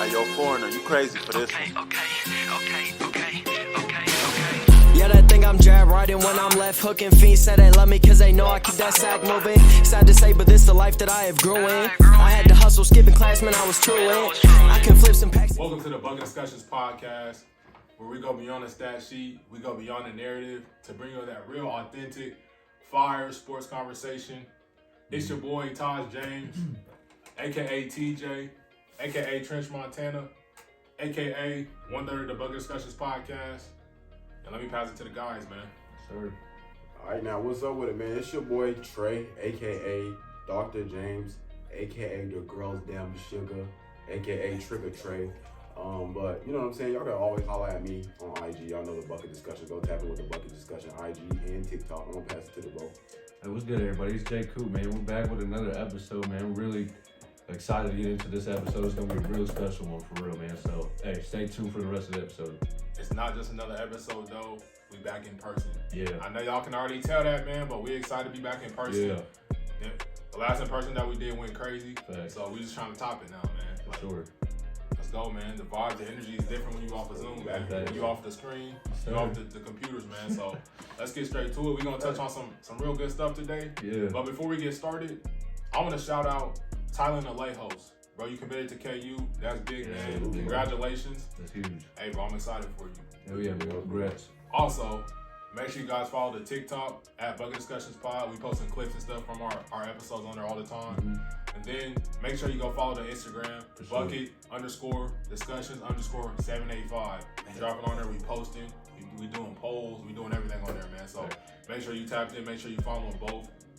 Hey, yo, foreigner, you crazy for this one. Yeah, they think I'm jab riding when I'm left hooking. Fiends say they love me cause they know I keep that sack moving. Sad to say, but this the life that I have grew in. I had to hustle, skipping class, man, I was true in. I can flip some packs. Welcome to the Bucket Discussions podcast, where we go beyond the stat sheet, we go beyond the narrative to bring you that real, authentic, fire sports conversation. It's your boy, Taj James, a.k.a. TJ, a.k.a. Trench Montana, a.k.a. one-third of the Bucket Discussions podcast. And let me pass it to the guys, man. Sure. All right, now what's up with it, man? It's your boy Trey, aka Dr. James, aka the girl's damn sugar, aka Trigger Trey. But you know what I'm saying? Y'all can always holler at me on IG. Y'all know the Bucket Discussion. Go tap in with the Bucket Discussion IG and TikTok. I'm gonna pass it to the bro. Hey, what's good, everybody? It's Jay Coop, man. We're back with another episode, man. We're really excited to get into this episode. It's gonna be a real special one for real, man. So, hey, stay tuned for the rest of the episode. It's not just another episode, though. We back in person. Yeah. I know y'all can already tell that, man, but we excited to be back in person. Yeah. The last in person that we did went crazy. Thanks. So we just trying to top it now, man. For sure. Let's go, man. The vibe, the energy is different when you off of Zoom, man. When you off the screen, you off the computers, man. So let's get straight to it. We're going to touch on some real good stuff today. Yeah. But before we get started, I want to shout out Tyler Alejos. Bro, you committed to KU. That's big, man. Big. Congratulations. That's huge. Hey, bro, I'm excited for you. Hell yeah, man. Congrats. Also, make sure you guys follow the TikTok at Bucket Discussions Pod. We posting clips and stuff from our episodes on there all the time. Mm-hmm. And then make sure you go follow the Instagram, Bucket_discussions_785. Drop it on there. We posting. We doing polls. We doing everything on there, man. So make sure you tapped in. Make sure you follow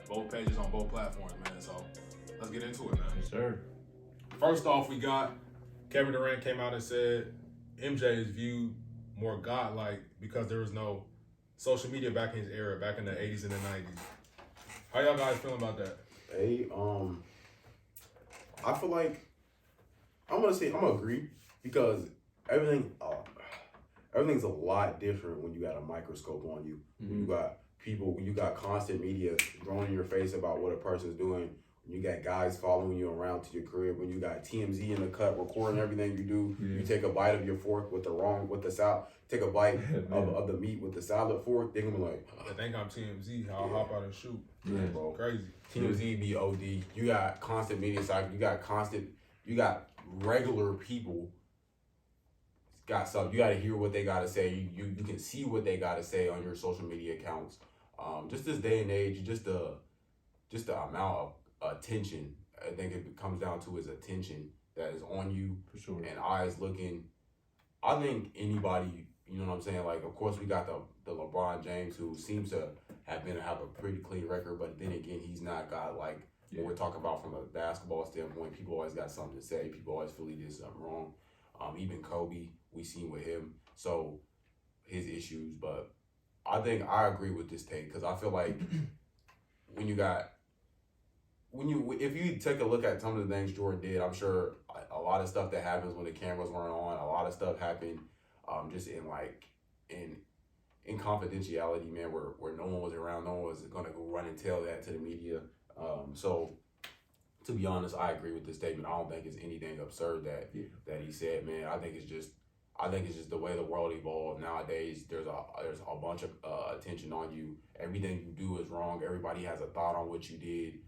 both pages on both platforms, man. So let's get into it, man. Yes, sir. First off, we got Kevin Durant came out and said MJ is viewed more godlike because there was no social media back in his era, back in the 80s and the 90s. How y'all guys feeling about that? Hey, I feel like I'm gonna agree because everything's a lot different when you got a microscope on you. Mm-hmm. When you got people, when you got constant media thrown in your face about what a person's doing. When you got guys following you around to your crib. When you got TMZ in the cut recording everything you do. Yeah. You take a bite of your fork with the salad. Take a bite of the meat with the salad fork. They're gonna be like, I think I'm TMZ. I'll hop out and shoot. Yeah, bro. Crazy. TMZ be OD. You got constant media cycle. You got regular people. Got something. You got to hear what they got to say. You can see what they got to say on your social media accounts. Just this day and age, just the amount of attention, I think it comes down to is attention that is on you. For sure. And eyes looking. I think anybody, you know what I'm saying? Like, of course, we got the LeBron James, who seems to have a pretty clean record, but then again, he's not got like what we're talking about from a basketball standpoint. People always got something to say. People always feel he did something wrong. Even Kobe, we seen with him, so his issues. But I think I agree with this take because I feel like if you take a look at some of the things Jordan did, I'm sure a lot of stuff that happens when the cameras weren't on, a lot of stuff happened just in confidentiality, man, where no one was around, no one was gonna go run and tell that to the media. So to be honest, I agree with this statement. I don't think it's anything absurd that he said, man. I think it's just the way the world evolved nowadays. There's a bunch of attention on you. Everything you do is wrong. Everybody has a thought on what you did.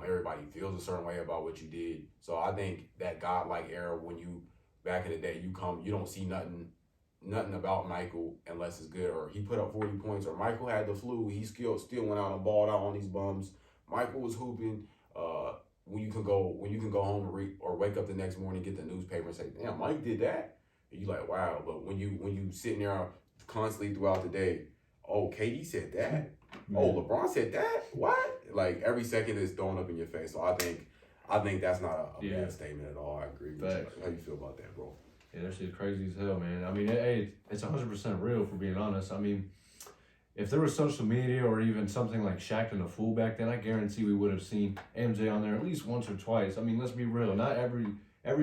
Everybody feels a certain way about what you did. So I think that godlike era, when you back in the day, you don't see nothing about Michael unless it's good, or he put up 40 points, or Michael had the flu, he still went out and balled out on these bums. Michael was hooping. When you can go home or wake up the next morning, get the newspaper and say, "Damn, Mike did that." And you like, wow. But when you sitting there constantly throughout the day, oh, KD said that. Oh, LeBron said that. What? Like every second is throwing up in your face. So I think that's not a bad statement at all. I agree with you. How you feel about that, bro? Yeah, that shit's crazy as hell, man. I mean, it's 100% real, for being honest. I mean, if there was social media or even something like Shaq and the Fool back then, I guarantee we would have seen MJ on there at least once or twice. I mean, let's be real. Not every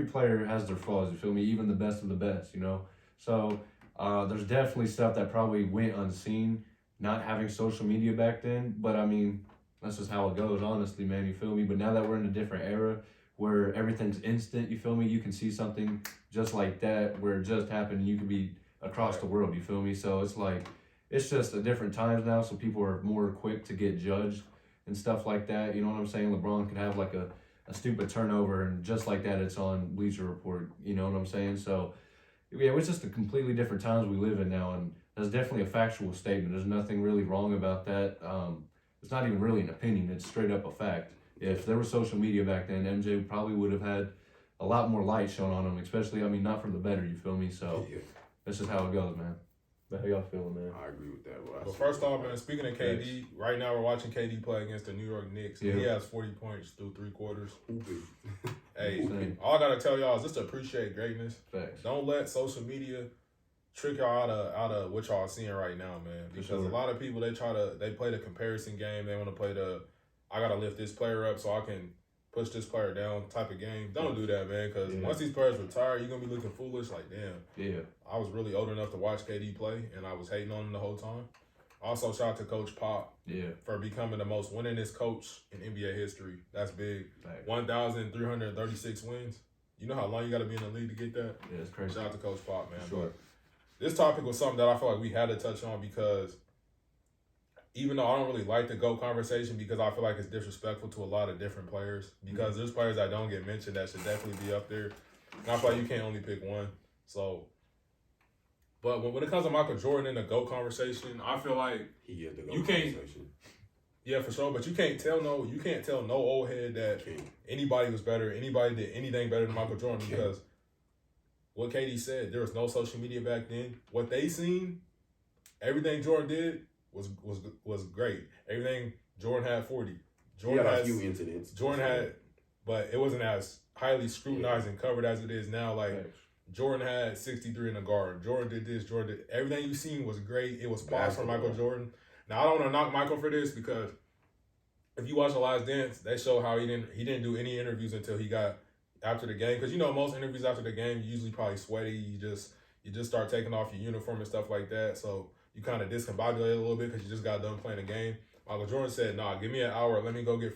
player has their flaws, you feel me? Even the best of the best, you know? So there's definitely stuff that probably went unseen, not having social media back then. But, I mean, that's just how it goes, honestly, man. You feel me? But now that we're in a different era where everything's instant. You feel me? You can see something just like that where it just happened, and you could be across the world. You feel me? So it's like it's just a different times now. So people are more quick to get judged and stuff like that. You know what I'm saying? LeBron could have like a stupid turnover, and just like that, it's on Bleacher Report. You know what I'm saying? So yeah, it's just a completely different times we live in now, and that's definitely a factual statement. There's nothing really wrong about that. It's not even really an opinion. It's straight up a fact. If there was social media back then, MJ probably would have had a lot more light shown on him, especially, I mean, not for the better, you feel me? So that's just how it goes, man. But how y'all feeling, man? I agree with that. Well, first off, man, speaking of KD, right now we're watching KD play against the New York Knicks. Yeah. He has 40 points through 3 quarters. Hey, all I got to tell y'all is just appreciate greatness. Facts. Don't let social media trick y'all out of what y'all seeing right now, man. Because a lot of people, they play the comparison game. They want to play I got to lift this player up so I can push this player down type of game. Don't do that, man, because once these players retire, you're going to be looking foolish like, damn. Yeah. I was really old enough to watch KD play, and I was hating on him the whole time. Also, shout out to Coach Pop for becoming the most winningest coach in NBA history. That's big. 1,336 wins. You know how long you got to be in the league to get that? Yeah, it's crazy. Shout out to Coach Pop, man. Sure. But this topic was something that I feel like we had to touch on because even though I don't really like the GOAT conversation because I feel like it's disrespectful to a lot of different players because there's players that don't get mentioned that should definitely be up there. And I feel like you can't only pick one. So, but when it comes to Michael Jordan in the GOAT conversation, I feel like he is the GOAT conversation. Yeah, for sure. But you can't tell no old head that anybody was better, anybody did anything better than Michael Jordan because what KD said, there was no social media back then. What they seen, everything Jordan did was great. Everything Jordan had 40. Jordan had a few incidents. Jordan had, but it wasn't as highly scrutinized and covered as it is now. Like Jordan had 63 in the guard. Jordan did this. Jordan did everything you seen was great. It was passed from Michael Jordan. Now I don't want to knock Michael for this because if you watch The Last Dance, they show how he didn't do any interviews until he got after the game because most interviews after the game you usually probably sweaty. You just start taking off your uniform and stuff like that. So you kind of discombobulate a little bit because you just got done playing the game. Michael Jordan said, "Nah, give me an hour. Let me go in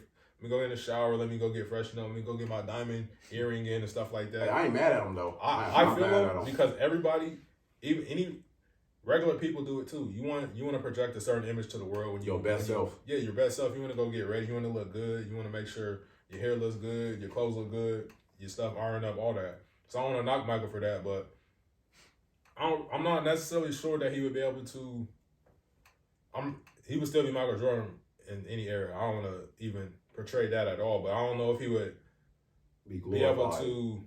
the shower. Let me go get freshened up. Let me go get my diamond earring in and stuff like that." Hey, I ain't mad at him though. I feel him because everybody, even any regular people do it too. You want to project a certain image to the world when your best self. Yeah, your best self. You want to go get ready. You want to look good. You want to make sure your hair looks good, your clothes look good, your stuff ironed up, all that. So I don't want to knock Michael for that, but I'm not necessarily sure that he would be able to. He would still be Michael Jordan in any era. I don't want to even portray that at all, but I don't know if he would be able to.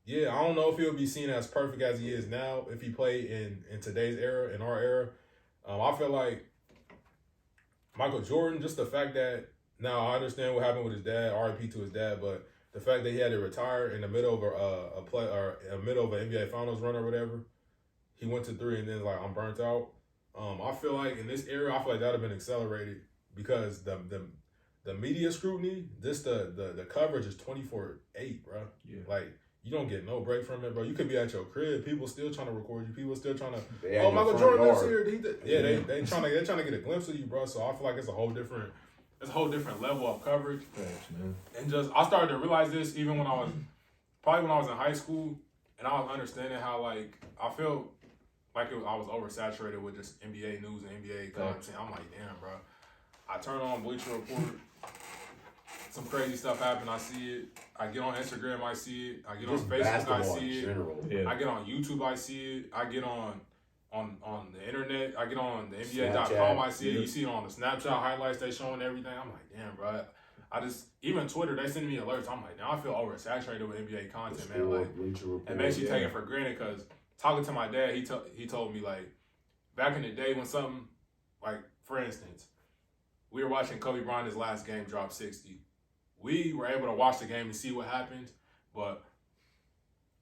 Yeah, I don't know if he would be seen as perfect as he is now if he played in today's era, in our era. I feel like Michael Jordan, just the fact that now I understand what happened with his dad, RIP to his dad, but the fact that he had to retire in the middle of a play or in the middle of an NBA Finals run or whatever, he went to 3 and then like I'm burnt out. I feel like in this era, I feel like that would have been accelerated because the media scrutiny, the coverage is 24/8, bro. Yeah. Like you don't get no break from it, bro. You could be at your crib, people still trying to record you, people still trying to. Michael Jordan is here. They trying to get a glimpse of you, bro. So I feel like it's a whole different level of coverage. Thanks, man. And just I started to realize this even when I was in high school, and I was understanding how like I feel like I was oversaturated with just NBA news and NBA content. I'm like, damn, bro. I turn on Bleacher Report. Some crazy stuff happen. I see it. I get on Instagram. I see it. I get on Facebook. I see it. Yeah. I get on YouTube. I see it. I get on the internet. I get on the NBA.com. I see it. You see it on the Snapchat highlights. They showing everything. I'm like, damn, bro. Even Twitter, they send me alerts. I'm like, now I feel oversaturated with NBA content, man. Like, it makes you take it for granted because talking to my dad, he told me like back in the day when something like, for instance, we were watching Kobe Bryant his last game drop 60. We were able to watch the game and see what happened, but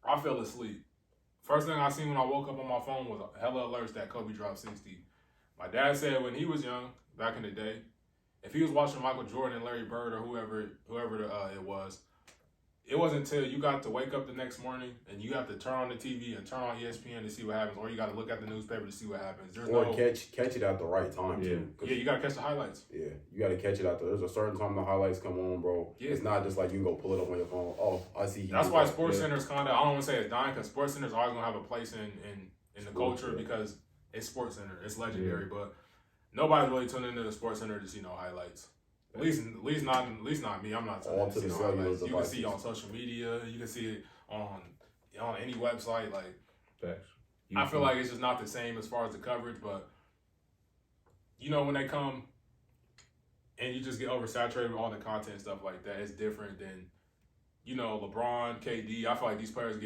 I fell asleep. First thing I seen when I woke up on my phone was hella alerts that Kobe dropped 60. My dad said when he was young, back in the day, if he was watching Michael Jordan and Larry Bird or whoever it was, it wasn't until you got to wake up the next morning and you have to turn on the TV and turn on ESPN to see what happens, or you got to look at the newspaper to see what happens. Catch it at the right time, too. Yeah, you got to catch the highlights. Yeah, you got to catch it out there. There's a certain time the highlights come on, bro. Yeah. It's not just like you can go pull it up on your phone. Oh, I see. That's why Sports Center is kind of, I don't want to say it's dying, because Sports Center is always going to have a place in the culture because it's Sports Center. It's legendary, but nobody's really tuning into the Sports Center to see no highlights. At least not me. I'm not tuning into see no highlights. You can see it on social media. You can see it on any website. Like, facts. I feel like it's just not the same as far as the coverage, but when they come and you just get oversaturated with all the content and stuff like that, it's different than, LeBron, KD. I feel like these players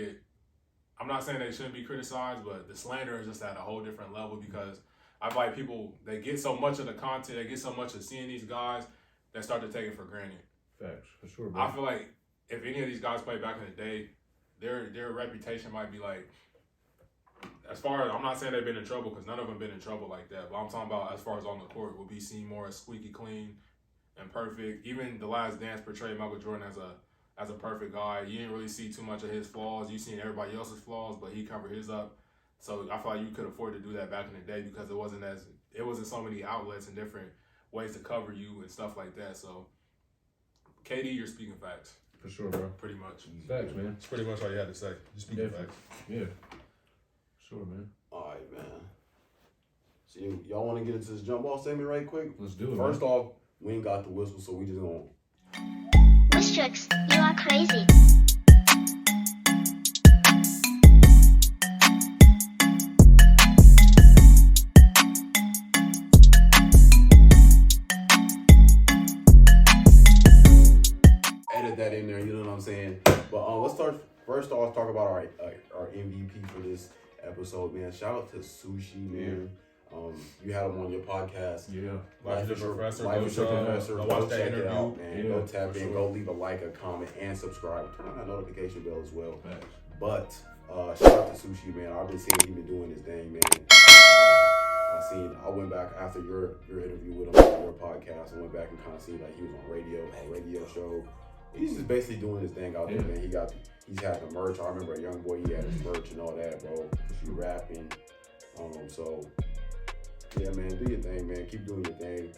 I'm not saying they shouldn't be criticized, but the slander is just at a whole different level because I feel like people, they get so much of the content, they get so much of seeing these guys, they start to take it for granted. Facts, for sure, bro. I feel like if any of these guys played back in the day, their reputation might be like, as far as, I'm not saying they've been in trouble because none of them been in trouble like that, but I'm talking about as far as on the court, will be seen more as squeaky clean and perfect. Even The Last Dance portrayed Michael Jordan as a perfect guy. You didn't really see too much of his flaws. You seen everybody else's flaws, but he covered his up. So I feel like you could afford to do that back in the day because it wasn't so many outlets and different ways to cover you and stuff like that. So KD, you're speaking facts. For sure, bro. Pretty much. Facts, man. That's pretty much all you had to say. Just speaking facts. Yeah. Sure, man. All right, man. So y'all want to get into this jump ball segment right quick? Let's do it. First off, we ain't got the whistle, so we just gonna. Mistrix, you are crazy. Edit that in there, you know what I'm saying? But let's start. First off, talk about our MVP for this episode, man. Shout out to Sushi, man. You had him on your podcast. Yeah. Life is a Professor. Go watch that check interview. it out, man. Yeah, go tap in. sure. Go leave a like, a comment, and subscribe. Turn on that notification bell as well. Facts. But shout out to Sushi, man. I've been seeing him doing his thing, man. I went back after your interview with him on your podcast. I went back and kind of seen like he was on a radio show. He's just basically doing his thing out there, man. He's had the merch. I remember a young boy, he had his merch and all that, bro. You rapping. So yeah, man, do your thing, man. Keep doing your thing.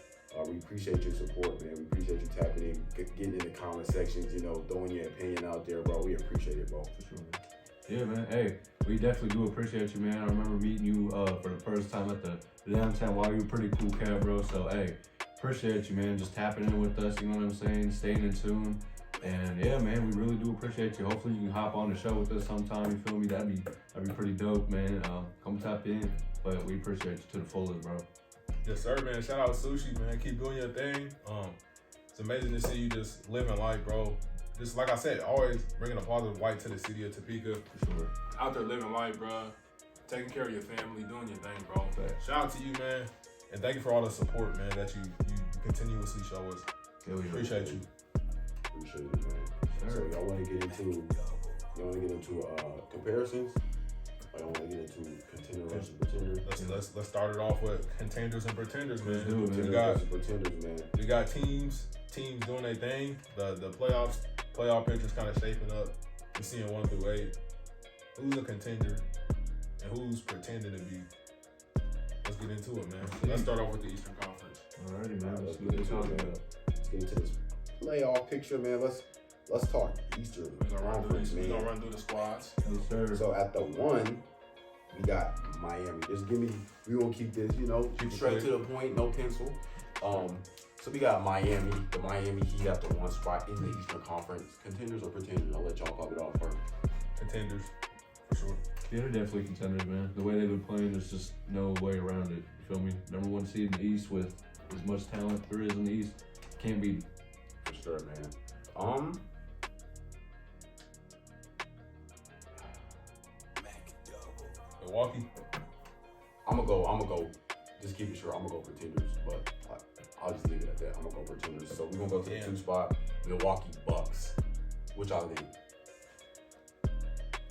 We appreciate your support, man. We appreciate you tapping in, getting in the comment sections, throwing your opinion out there, bro. We appreciate it, bro. For sure, man. Yeah, man. Hey, we definitely do appreciate you, man. I remember meeting you for the first time at the downtown. Wow, you a pretty cool cat, bro. So, hey, appreciate you, man. Just tapping in with us, you know what I'm saying? Staying in tune. And yeah, man, we really do appreciate you. Hopefully you can hop on the show with us sometime, you feel me? That'd be pretty dope, man. Come tap in. But we appreciate you to the fullest, bro. Yes, sir, man. Shout out Sushi, man. Keep doing your thing. It's amazing to see you just living life, bro. Just like I said, always bringing a positive light to the city of Topeka. For sure. Out there living life, bro. Taking care of your family, doing your thing, bro. Thanks. Shout out to you, man. And thank you for all the support, man, that you continuously show us. Appreciate you. Appreciate it, man. So y'all want to get into comparisons? I don't want to get into contender versus pretender. Let's start it off with contenders and pretenders, man. Let's do it, man. We got teams doing their thing. The playoff picture's kind of shaping up. We're seeing 1 through 8. Who's a contender and who's pretending to be? Let's get into it, man. Let's start off with the Eastern Conference. Alrighty, man. Let's get into this playoff picture, man. Let's talk Eastern Conference, man. We're gonna run through the squads. Yes, sir. So at the 1, we got Miami. We won't keep this, straight to the point, no pencil. So we got Miami, the Miami Heat at the 1 spot in the Eastern Conference. Contenders or pretenders? I'll let y'all pop it off first. Contenders, for sure. Yeah, they're definitely contenders, man. The way they've been playing, there's just no way around it. You feel me? Number 1 seed in the East with as much talent there is in the East. Can't beat it. For sure, man. Milwaukee. I'm gonna go. Just keep it short. I'm gonna go pretenders, but I'll just leave it at that. I'm gonna go pretenders. So we're gonna go to the 2 spot, Milwaukee Bucks. What y'all think?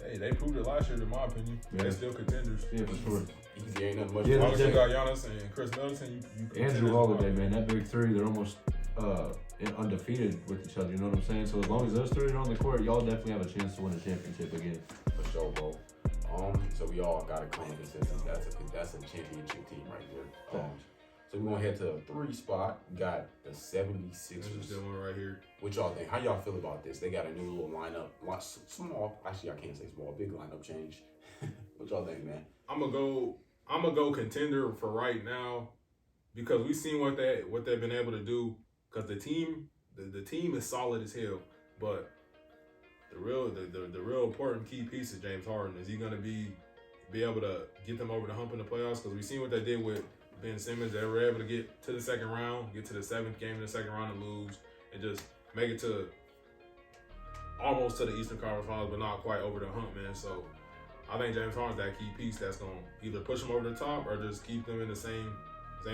Hey, they proved it last year, in my opinion. Yeah. They're still contenders. Yeah, for sure. Easy, ain't nothing much. Yeah, As long as you got Giannis and Chris Middleton, you Andrew Holiday, man, that big 3, they're almost undefeated with each other. You know what I'm saying? So as long as those three are on the court, y'all definitely have a chance to win a championship again. For sure, bro. So we all got to claim this as that's a championship team right there. So we're gonna head to the 3 spot. We got the 76ers. This is the one right here. What y'all think? How y'all feel about this? They got a new little lineup. Small. Actually, I can't say small. Big lineup change. What y'all think, man? I'm gonna go contender for right now because we've seen what they've been able to do. Because the team is solid as hell, but the real important key piece is James Harden. Is he gonna be able to get them over the hump in the playoffs? Because we've seen what they did with Ben Simmons. They were able to get to the second round, get to the 7th game in the second round and lose, and just make it to almost to the Eastern Conference Finals, but not quite over the hump, man. So I think James Harden's that key piece that's gonna either push them over the top or just keep them in the same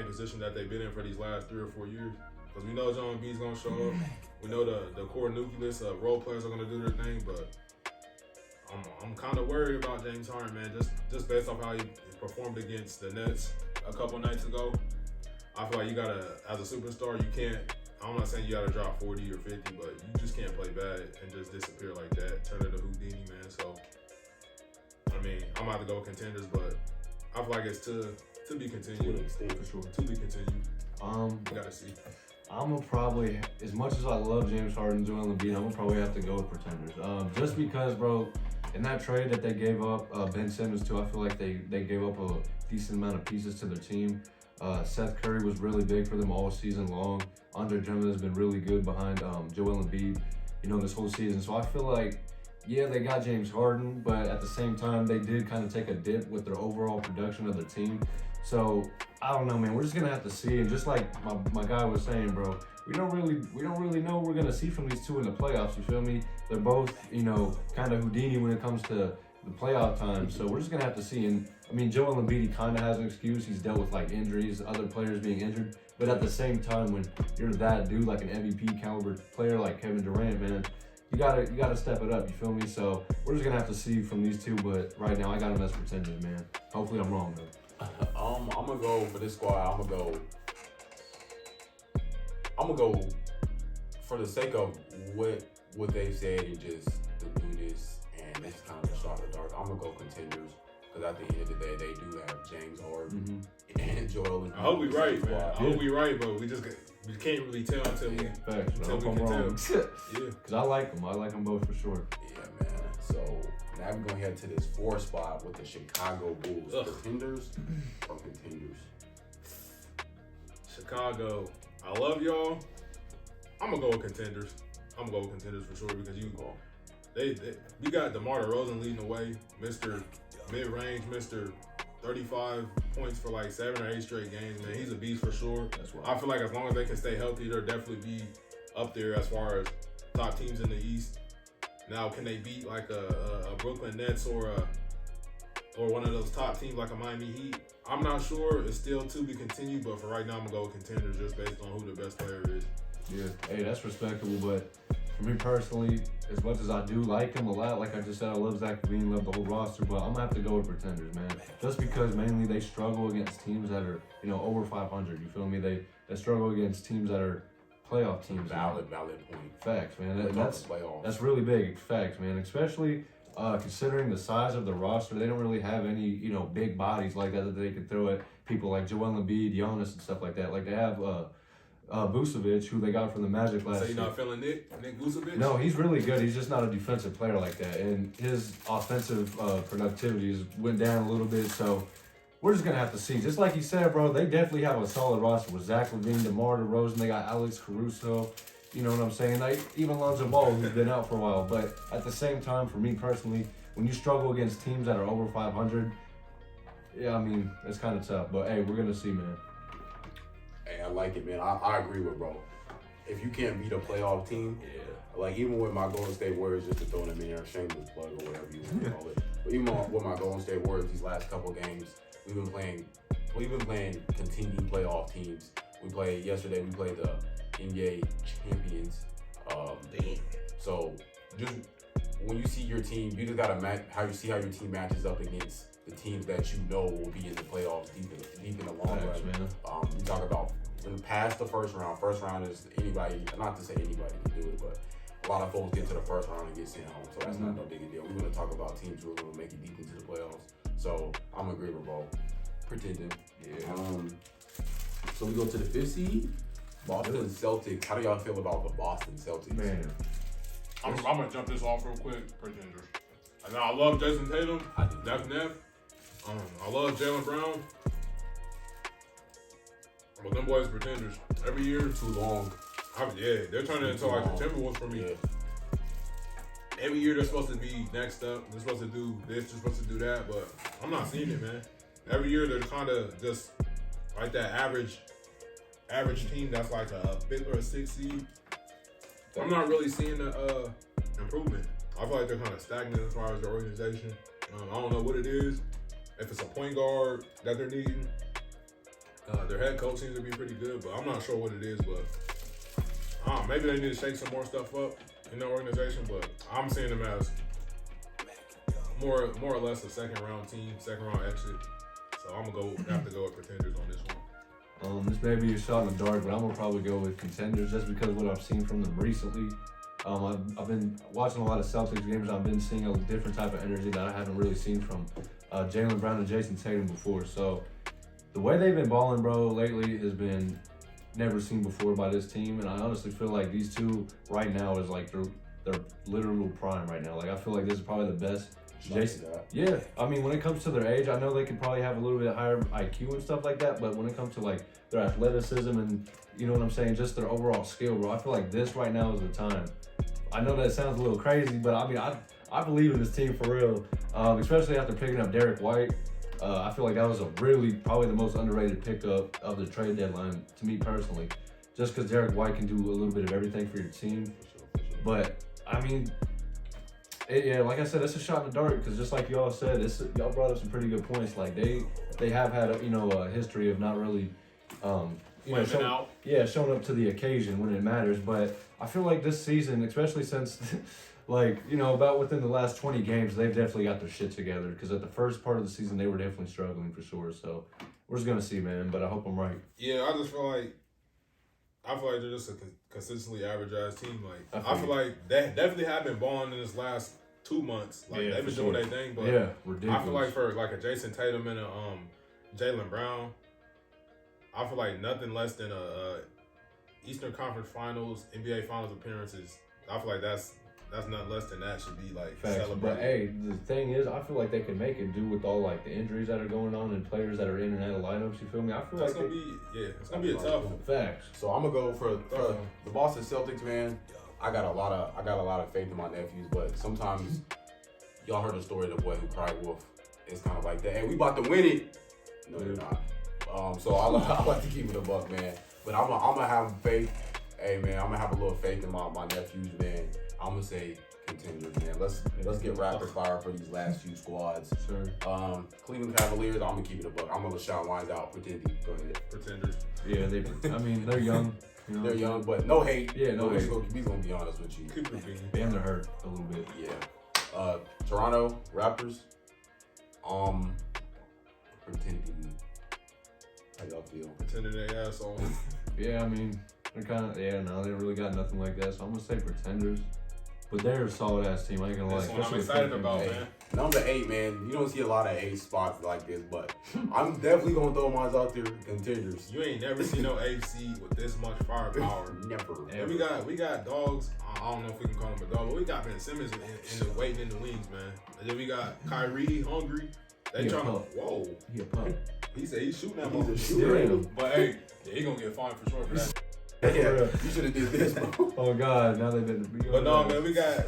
position that they've been in for these last 3 or 4 years. Because we know John B's gonna show up. We know the core nucleus of role players are gonna do their thing, but I'm kind of worried about James Harden, man. Just based off how he performed against the Nets a couple nights ago. I feel like you gotta, as a superstar, you can't. I'm not saying you gotta drop 40 or 50, but you just can't play bad and just disappear like that. Turn into Houdini, man. So I mean, I'm about to go contenders, but I feel like it's to be continued. For sure. To be continued. We gotta see. I'm gonna probably, as much as I love James Harden, Joel Embiid, I'm gonna probably have to go with pretenders. Just because, bro, in that trade that they gave up Ben Simmons to, I feel like they gave up a decent amount of pieces to their team. Seth Curry was really big for them all season long. Andre Drummond has been really good behind Joel Embiid, this whole season. So I feel like, yeah, they got James Harden, but at the same time, they did kind of take a dip with their overall production of the team. So I don't know, man. We're just gonna have to see. And just like my guy was saying, bro, we don't really know what we're gonna see from these two in the playoffs. You feel me? They're both, kind of Houdini when it comes to the playoff time. So we're just gonna have to see. And I mean, Joel Embiid, he kind of has an excuse. He's dealt with like injuries, other players being injured. But at the same time, when you're that dude, like an MVP caliber player like Kevin Durant, man, you gotta step it up. You feel me? So we're just gonna have to see from these two. But right now, I got them as pretenders, man. Hopefully, I'm wrong though. I'm gonna go for this squad. I'm gonna go for the sake of what they've said and just to do this and it's kind of a shot in the dark. I'm gonna go contenders because at the end of the day, they do have James Harden and Joel Embiid. I hope we right, man. I hope we right, but we can't really tell until we can wrong. tell. Yeah, because I like them. I like them both for sure. Yeah, man. So now we're gonna head to this 4th spot with the Chicago Bulls. Pretenders or contenders? Chicago, I love y'all. I'm gonna go with contenders. I'm gonna go with contenders for sure because you got DeMar DeRozan leading the way, Mr. Mid-range, Mr. 35 points for like 7 or 8 straight games, man. He's a beast for sure. That's right. I feel like as long as they can stay healthy, they'll definitely be up there as far as top teams in the East. Now, can they beat like a Brooklyn Nets or one of those top teams like a Miami Heat? I'm not sure. It's still to be continued, but for right now, I'm gonna go with contenders just based on who the best player is. Yeah, hey, that's respectable, but for me personally, as much as I do like him a lot, like I just said, I love Zach LaVine, love the whole roster, but I'm gonna have to go with pretenders, man. Just because mainly they struggle against teams that are, over 500. You feel me? They struggle against teams that are playoff teams. Valid point. Facts, man. Playoffs. That's really big. Facts, man. Especially considering the size of the roster, they don't really have any, big bodies like that they could throw at people like Joel Embiid, Giannis, and stuff like that. Like they have Vucevic, who they got from the Magic last year. So you're not feeling Nick Vucevic? No, he's really good. He's just not a defensive player like that. And his offensive productivity went down a little bit. So we're just going to have to see. Just like you said, bro, they definitely have a solid roster with Zach LaVine, DeMar DeRozan. They got Alex Caruso. You know what I'm saying? Like, even Lonzo Ball, who's been out for a while. But at the same time, for me personally, when you struggle against teams that are over 500, yeah, I mean, it's kind of tough. But, hey, we're going to see, man. Hey, I like it, man. I agree with bro. If you can't beat a playoff team, like even with my Golden State Warriors, just to throw them in there, shameless plug or whatever you want to call it. But even with my Golden State Warriors, these last couple games, we've been playing contending playoff teams. Yesterday we played the NBA champions. So just when you see your team, you just gotta match how your team matches up against the teams that will be in the playoffs deep in the long run. Man. You talk about when past the first round. First round is anybody, not to say anybody can do it, but a lot of folks get to the first round and get sent home. So that's not no big deal. We're going to talk about teams who are going to make it deep into the playoffs. So I'm going to agree with both. Pretending. Yeah. So we go to the 5th seed. Boston Celtics. How do y'all feel about the Boston Celtics? Man. I'm going to jump this off real quick. Pretenders. And I love Jason Tatum. That's Neff. I love Jaylen Brown. But them boys pretenders. Every year. Too long. They're turning into like the Timberwolves for me. Yeah. Every year they're supposed to be next up. They're supposed to do this, they're supposed to do that, but I'm not seeing it, man. Every year they're kind of just like that average team that's like a 5th or a 6th seed. I'm not really seeing the improvement. I feel like they're kind of stagnant as far as their organization. I don't know what it is. If it's a point guard that they're needing, their head coach seems to be pretty good, but I'm not sure what it is. But maybe they need to shake some more stuff up in their organization. But I'm seeing them as more or less a second round team, second round exit. So I'm gonna have to go with pretenders on this one. This may be a shot in the dark, but I'm gonna probably go with contenders just because of what I've seen from them recently. I've been watching a lot of Celtics games. I've been seeing a different type of energy that I haven't really seen from Jaylen Brown and Jason Tatum before. So the way they've been balling, bro, lately has been never seen before by this team. And I honestly feel like these two right now is like their literal prime right now. Like I feel like this is probably the best. Jason, yeah. I mean, when it comes to their age, I know they could probably have a little bit higher IQ and stuff like that. But when it comes to like their athleticism and you know what I'm saying, just their overall skill, bro, I feel like this right now is the time. I know that sounds a little crazy, but I mean, I believe in this team for real. Especially after picking up Derek White. I feel like that was probably the most underrated pickup of the trade deadline to me personally. Just because Derek White can do a little bit of everything for your team. But I mean, like I said, it's a shot in the dark because just like y'all said, y'all brought up some pretty good points. Like they have had a history of not really showing up to the occasion when it matters. But I feel like this season, especially since about within the last 20 games, they've definitely got their shit together. Because at the first part of the season, they were definitely struggling for sure. So we're just gonna see, man. But I hope I'm right. Yeah, I feel like they're just a consistently average ass team. Like I feel like they definitely have been balling in this last 2 months. Like they've been doing their thing, but ridiculous. I feel like for like a Jason Tatum and a Jaylen Brown, I feel like nothing less than a Eastern Conference Finals, NBA Finals appearances. I feel like that's nothing less than that should be like celebrated. But hey, the thing is, I feel like they can make it do with all like the injuries that are going on and players that are in and out of lineups. You feel me? I feel it's gonna be a tough one. Facts. So I'm gonna go for the Boston Celtics, man. I got a lot of faith in my nephews, but sometimes y'all heard the story of the boy who cried wolf. It's kind of like that. Hey, we about to win it. No, they're not. So I like to keep it a buck, man. But I'm gonna have faith. Hey, man, I'm gonna have a little faith in my nephews, man. I'm gonna say contenders, man. Let's get rapid fire for these last few squads. Sure. Cleveland Cavaliers. I'm gonna keep it a buck. I'm gonna let Sean Wines out. Pretending. Go ahead. Pretenders. Yeah, they're young. You know? They're young, but no hate. Yeah, no hate. We're gonna be honest with you. And they're hurt a little bit. Yeah. Toronto Raptors. Pretending. How y'all feel? Pretending they ass on. Yeah, I mean, they're kind of, they really got nothing like that. So I'm going to say pretenders. But they're a solid ass team. I ain't going to lie. That's what I'm excited about, man. Number 8, man. You don't see a lot of 8 spots like this, but I'm definitely going to throw mine out there. Contenders. You ain't never seen no AFC with this much firepower. Never. And we got dogs. I don't know if we can call him a dog, but we got Ben Simmons waiting in the wings, man. And then we got Kyrie hungry. They trying to, whoa. He a pump. He said he's shooting that He's a motherfucker. shooter. But hey, he gonna get fined for sure for that. Yeah, you should have did this, bro. Oh God, now they've been. But no, man, we got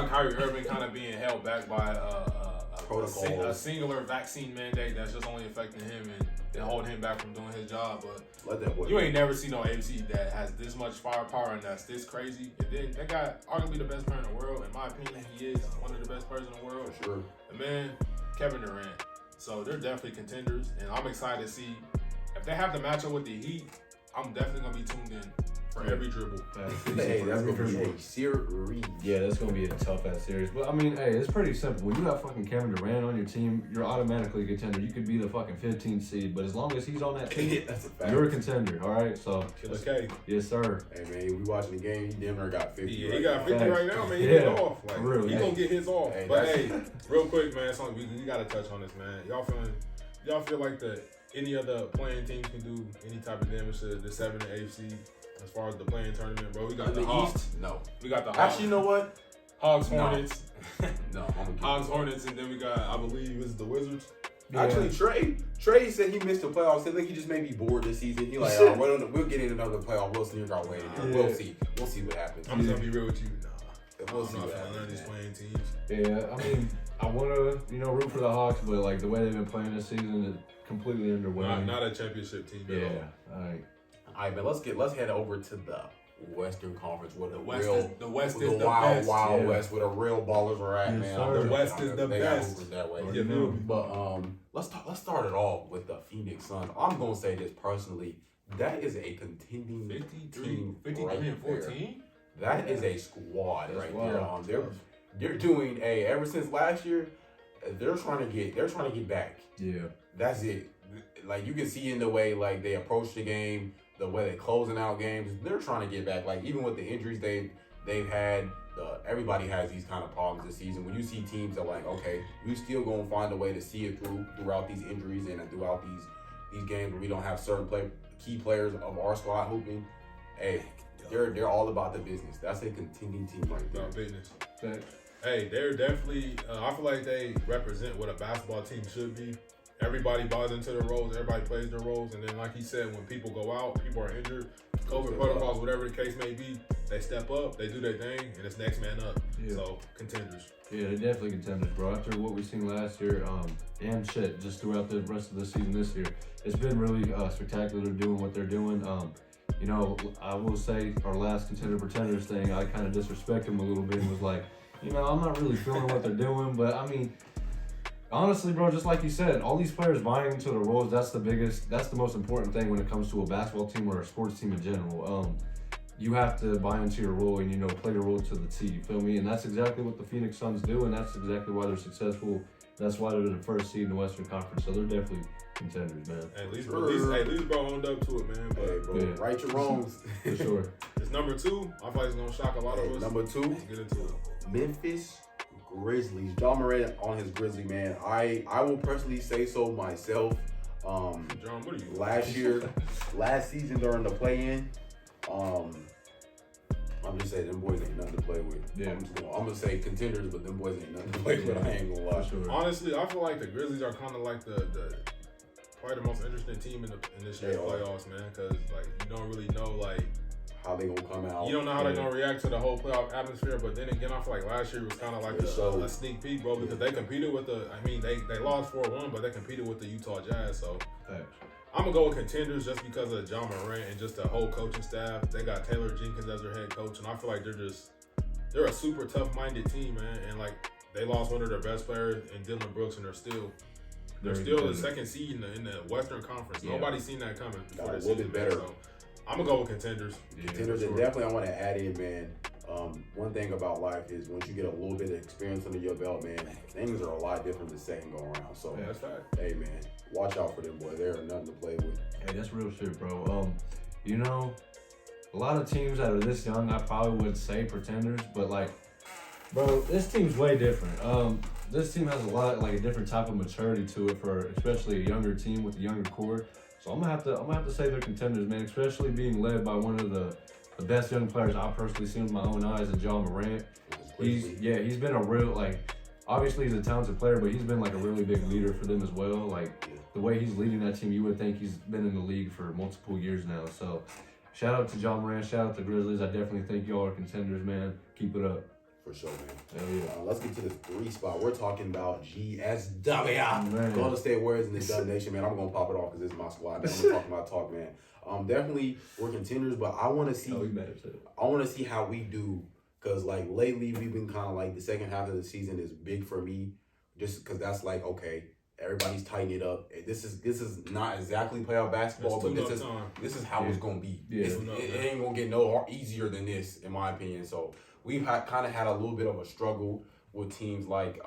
Kyrie Irving kind of being held back by a singular vaccine mandate that's just only affecting him and holding him back from doing his job. But let that boy. You ain't never seen no AFC that has this much firepower and that's this crazy. And then they got arguably the best player in the world. In my opinion, he is one of the best players in the world. For sure. And man, Kevin Durant. So they're definitely contenders, and I'm excited to see if they have the matchup with the Heat. I'm definitely gonna be tuned in for every dribble. Hey, that's gonna be a series. Yeah, that's gonna be a tough ass series. But I mean, hey, it's pretty simple. When you have fucking Kevin Durant on your team, you're automatically a contender. You could be the fucking 15th seed, but as long as he's on that team, That's a fact. you're a contender. All right, so Killer K. yes, sir. Hey man, we watching the game. He damn near got 50. Yeah, right he got 50 now. right now, man. He Yeah. get off. Like, For real, he hey. gonna get his off. Hey, But that's- hey, real quick, man, something we gotta touch on this, man. Y'all feel like any other playing team can do any type of damage to the 7 and 8 seed as far as the playing tournament, bro? We got In the the Hawks. East, no. We got the Hawks. Actually, you know what? Hogs, No. Hornets. No, I'm gonna Hogs, Hornets, and then we got, I believe, is the Wizards. Yeah. Actually, Trey said he missed the playoffs. I think he just may be bored this season. He like, oh, we'll get in another playoff. We'll sneak our way in. Yeah. We'll see. We'll see what happens. I'm just gonna be real with you. We'll I'm see not what feeling none of these happens. playing teams. Yeah, I mean, I want to, root for the Hawks, but like the way they've been playing this season is completely underwhelming. Not a championship team at Yeah, all. all right. All right, man. Let's head over to the Western Conference where The West is the the wild, best. wild Yeah. West where the real ballers are at, Yes, man. sir. The West is the They got best. hoopers that way. You feel me? But let's start it off with the Phoenix Suns. I'm gonna say this personally. That is a contending 53 team 53 right and there. 14? That is a squad That's right wild. there. They're doing ever since last year. They're trying to get back. Yeah. That's it. Like you can see in the way like they approach the game, the way they're closing out games. They're trying to get back. Like even with the injuries they've had, everybody has these kind of problems this season. When you see teams that are like, okay, we still gonna find a way to see it throughout these injuries and throughout these games where we don't have certain key players of our squad hooping. Hey, they're all about the business. That's a contending team right there. About business. Thanks. Hey, they're definitely. I feel like they represent what a basketball team should be. Everybody buys into their roles. Everybody plays their roles, and then, like he said, when people go out, people are injured, COVID protocols, whatever the case may be, they step up, they do their thing, and it's next man up. Yeah. So contenders. Yeah, they're definitely contenders, bro. After what we've seen last year, and shit, just throughout the rest of the season this year, it's been really spectacular doing what they're doing. I will say our last contender-pretenders thing, I kind of disrespected them a little bit and was like, I'm not really feeling what they're doing, but I mean, honestly, bro, just like you said, all these players buying into the roles, that's the most important thing when it comes to a basketball team or a sports team in general. You have to buy into your role and, play your role to the T, you feel me? And that's exactly what the Phoenix Suns do, and that's exactly why they're successful. That's why they're the first seed in the Western Conference, so they're definitely contenders, man. At least bro owned up to it, man. But Hey, bro, Yeah. right your wrongs. For sure. it's number 2. I feel like it's gonna shock a lot of us. Number 2, Let's get into it. Memphis Grizzlies. John Morant on his Grizzly, man. I will personally say so myself. John, what are you? Last season during the play-in, I'm just saying them boys ain't nothing to play with. Yeah. I'm gonna say contenders, but them boys ain't nothing to play with. I ain't gonna lie. For sure. Honestly, I feel like the Grizzlies are kind of like the probably the most interesting team in this year's They are. playoffs, man. Because like you don't really know like How they gonna come out? you don't know how they're gonna react to the whole playoff atmosphere. But then again, I feel like last year was kind of like So- a sneak peek, bro, because they competed with they lost 4-1, but they competed with the Utah Jazz. So Thanks. I'm gonna go with contenders just because of John Morant and just the whole coaching staff. They got Taylor Jenkins as their head coach, and I feel like they're a super tough-minded team, man. And like they lost one of their best players in Dylan Brooks, and they're still the contenders. second seed in the Western Conference. Yeah. Nobody's seen that coming Got before a the little season, bit man. better. So I'm gonna go with contenders. Contenders, and definitely I want to add in, man. One thing about life is once you get a little bit of experience under your belt, man, things are a lot different the second go around. So, Yeah, that's fact. hey, man, watch out for them boys. They are nothing to play with. Hey, that's real shit, bro. A lot of teams that are this young, I probably would say pretenders, but like, bro, this team's way different. This team has a different type of maturity to it for especially a younger team with a younger core. So I'm gonna have to say they're contenders, man. Especially being led by one of the best young players I've personally seen with my own eyes, and John Morant. He's been a real obviously he's a talented player, but he's been like a really big leader for them as well. Like the way he's leading that team, you would think he's been in the league for multiple years now. So shout out to John Morant, shout out to Grizzlies. I definitely think y'all are contenders, man. Keep it up. For sure, man. Hell yeah. Let's get to the 3 spot. We're talking about GSW. Man. Golden State Warriors in the Dub Nation, man. I'm going to pop it off because this is my squad. Man. I'm going to talk my talk, man. Definitely, we're contenders, but I want to see how we do. Because, like, lately, we've been kind of like the second half of the season is big for me. Just because that's like, okay, Everybody's tightening it up. This is not exactly playoff basketball, but this is how it's gonna be. Yeah. It ain't gonna get no easier than this, in my opinion. So we've kind of had a little bit of a struggle with teams like.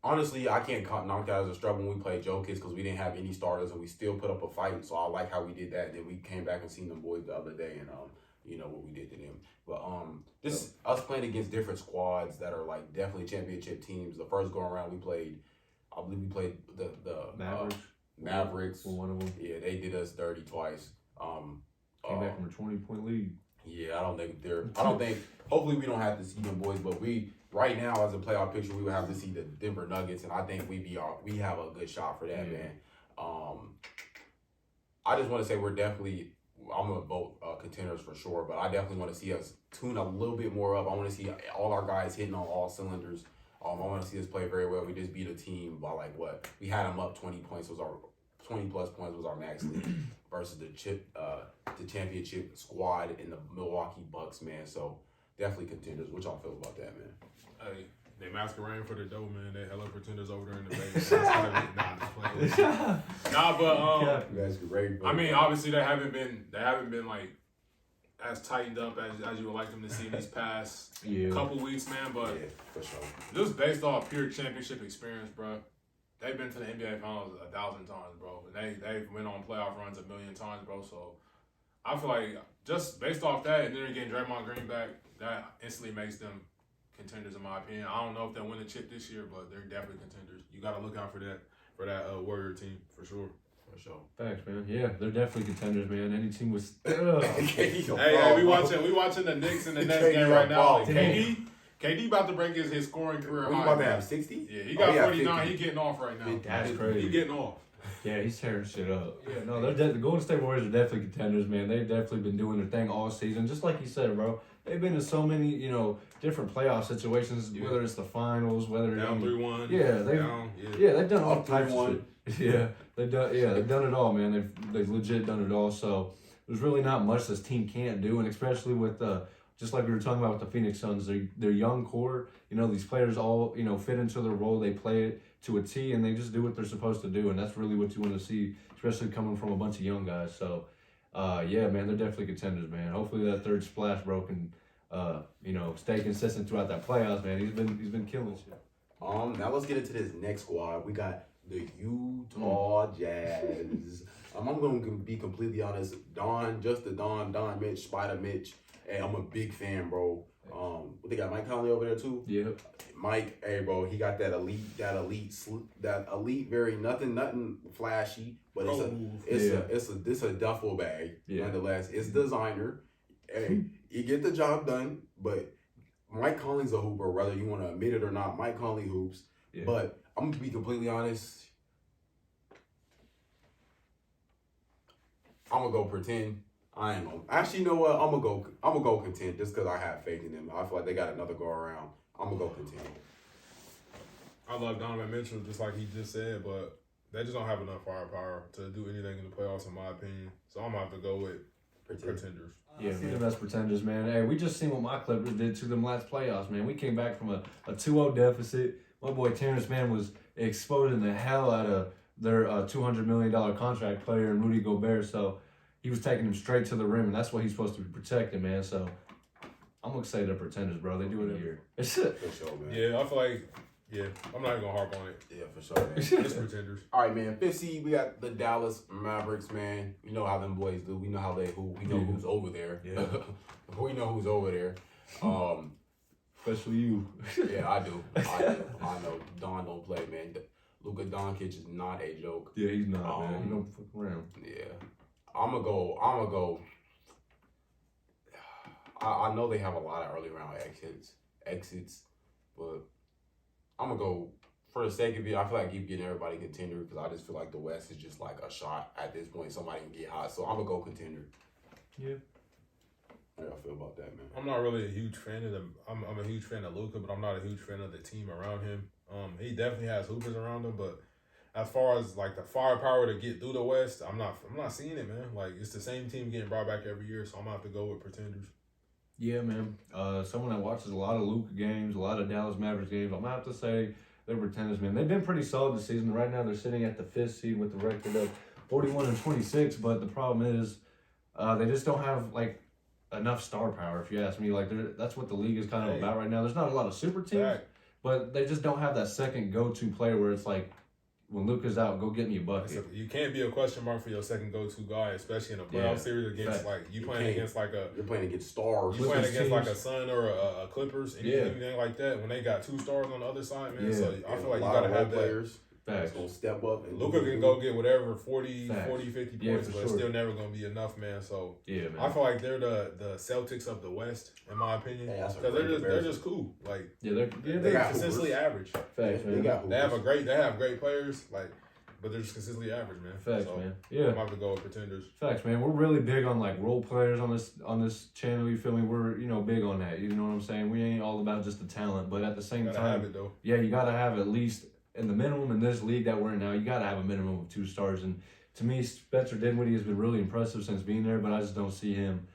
Honestly, I can't knock that as a struggle when we played Jokic because we didn't have any starters and we still put up a fight. So I like how we did that. Then we came back and seen them boys the other day and what we did to them. But us playing against different squads that are like definitely championship teams. The first go around I believe we played the Mavericks. For one of them. Yeah, they did us dirty twice. Came back from a 20-point lead. Yeah, I don't think. Hopefully, we don't have to see them boys, but right now as a playoff picture, we would have to see the Denver Nuggets, and I think we have a good shot for that, man. I just want to say I'm gonna vote contenders for sure, but I definitely want to see us tune a little bit more up. I want to see all our guys hitting on all cylinders. I want to see us play very well. We just beat a team by we had them up 20 points. 20 plus points was our max lead versus the championship squad in the Milwaukee Bucks, man. So definitely contenders. What y'all feel about that, man? Hey, they masquerading for the dough, man. They hella pretenders over there in the Vegas. I mean, obviously they haven't been like as tightened up as you would like them to see these past couple weeks, man. But for sure. Just based off pure championship experience, bro. They've been to the NBA Finals 1,000 times, bro. They've went on playoff runs 1,000,000 times, bro. So I feel like just based off that, and then they're getting Draymond Green back, that instantly makes them contenders, in my opinion. I don't know if they'll win the chip this year, but they're definitely contenders. You got to look out for that Warrior team for sure. For sure. Thanks, man. Yeah, they're definitely contenders, man. Any team with. Hey, we watching the Knicks and the Nets game right now. Like, KD about to break his scoring career high. He about to have 60? Yeah, he got 49. He getting off right now. That's crazy. He getting off. Yeah, he's tearing shit up. Yeah, no, the Golden State Warriors are definitely contenders, man. They've definitely been doing their thing all season. Just like you said, bro. They've been in so many, different playoff situations, whether it's the finals, whether down 3-1. Yeah, they've done all types of shit. Yeah, they've done it all, man. They've legit done it all. So there's really not much this team can't do, and especially with just like we were talking about with the Phoenix Suns, their young core, these players all, fit into their role. They play it to a T, and they just do what they're supposed to do, and that's really what you want to see, especially coming from a bunch of young guys. So, yeah, man, they're definitely contenders, man. Hopefully that third splash, bro, can, stay consistent throughout that playoffs, man. He's been killing shit. Now let's get into this next squad. We got the Utah Jazz. I'm going to be completely honest. Don Mitch, Spider Mitch. Hey, I'm a big fan, bro. They got Mike Conley over there too. Yeah. Mike, hey, bro, he got that elite, very nothing flashy, but it's a duffel bag. Yeah. Nonetheless, it's designer. Hey, you get the job done, but Mike Conley's a hooper, whether you want to admit it or not. Mike Conley hoops. Yeah. But I'm gonna be completely honest. I'm gonna go pretend. I ain't gonna. Actually, you know what? I'm gonna go contend just because I have faith in them. I feel like they got another go around. I'm gonna go contend. I love Donovan Mitchell, just like he just said, but they just don't have enough firepower to do anything in the playoffs, in my opinion. So I'm gonna have to go with pretenders. Yeah, man, that's pretenders, man. Hey, we just seen what my Clippers did to them last playoffs, man. We came back from a 2-0 deficit. My boy Terrence Mann was exploding the hell out of their $200 million contract player and Rudy Gobert. So he was taking him straight to the rim, and that's what he's supposed to be protecting, man. So I'm going to say they're pretenders, bro. They do it a year. It's it. For sure, man. Yeah, I feel like, I'm not even going to harp on it. Yeah, for sure, man. It's pretenders. All right, man. 5th seed, we got the Dallas Mavericks, man. You know how them boys do. We know how they hoop. We know who's over there. Yeah. We know who's over there. Especially you. Yeah, I do. I know. Don don't play, man. Luka Doncic is not a joke. Yeah, he's not, man. He don't fuck around. Yeah. I'm gonna go. I know they have a lot of early round exits, but I'm gonna go for the sake of it. I feel like I keep getting everybody contender because I just feel like the West is just like a shot at this point. Somebody can get hot, so I'm gonna go contender. Yeah. How y'all feel about that, man? I'm not really a huge fan of them. I'm a huge fan of Luka, but I'm not a huge fan of the team around him. He definitely has hoopers around him, but as far as like the firepower to get through the West, I'm not seeing it, man. Like it's the same team getting brought back every year, so I'm gonna have to go with pretenders. Yeah, man. Someone that watches a lot of Luka games, a lot of Dallas Mavericks games, I'm gonna have to say they're pretenders, man. They've been pretty solid this season. Right now, they're sitting at the 5th seed with the record of 41-26. But the problem is, they just don't have like enough star power. If you ask me, like that's what the league is kind of about right now. There's not a lot of super teams, but they just don't have that second go-to player where it's like, when Luka's out, go get me a bucket. You can't be a question mark for your second go-to guy, especially in a playoff series against you're playing against stars. You're playing against like a Sun or a Clippers, anything like that. When they got 2 stars on the other side, man. So I feel like you gotta have players that's gonna step up. And Luka can go get whatever 40, 50 points, but it's still never gonna be enough, man. So man. I feel like they're the Celtics of the West, in my opinion, because they're just cool. Like they're consistently average. Facts, man. They have great players, like, but they're just consistently average, man. Facts, man. Yeah, I'm about to go with pretenders. Facts, man. We're really big on like role players on this channel. You feel me? We're big on that. You know what I'm saying? We ain't all about just the talent, but at the same time, have it, though. Yeah, you gotta have at least. In the minimum in this league that we're in now, you got to have a minimum of 2 stars. And to me, Spencer Dinwiddie has been really impressive since being there, but I just don't see him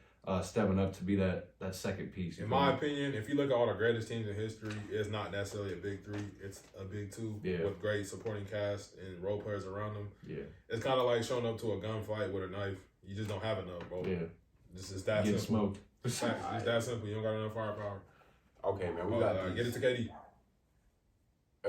stepping up to be that second piece. In my opinion, if you look at all the greatest teams in history, it's not necessarily a big 3. It's a big 2 with great supporting cast and role players around them. Yeah, it's kind of like showing up to a gunfight with a knife. You just don't have enough, bro. Yeah, this is that simple. Smoked. It's that simple. You don't got enough firepower. Okay, man. We got get it to KD.